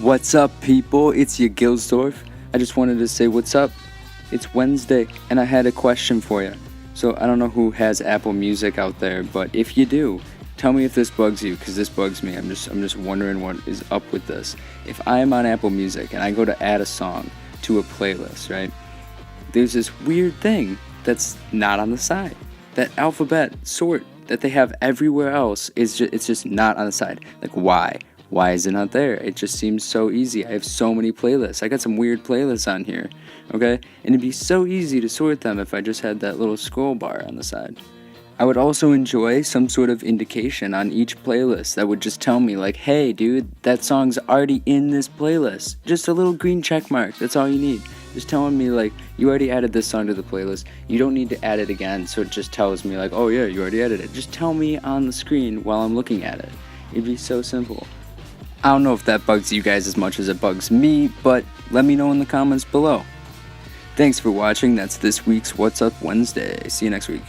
What's up, people? It's Jagilsdorf. I just wanted to say what's up. It's Wednesday, and I had a question for you. So I don't know who has Apple Music out there, but if you do, tell me if this bugs you, because this bugs me. I'm just wondering what is up with this. If I am on Apple Music and I go to add a song to a playlist, right? There's this weird thing that's not on the side. That alphabet sort that they have everywhere else it's just not on the side. Like, why? Why is it not there? It just seems so easy. I have so many playlists. I got some weird playlists on here, okay? And it'd be so easy to sort them if I just had that little scroll bar on the side. I would also enjoy some sort of indication on each playlist that would just tell me, like, hey, dude, that song's already in this playlist. Just a little green check mark. That's all you need. Just telling me, like, you already added this song to the playlist. You don't need to add it again, so it just tells me, like, oh, yeah, you already added it. Just tell me on the screen while I'm looking at it. It'd be so simple. I don't know if that bugs you guys as much as it bugs me, but let me know in the comments below. Thanks for watching. That's this week's What's Up Wednesday. See you next week.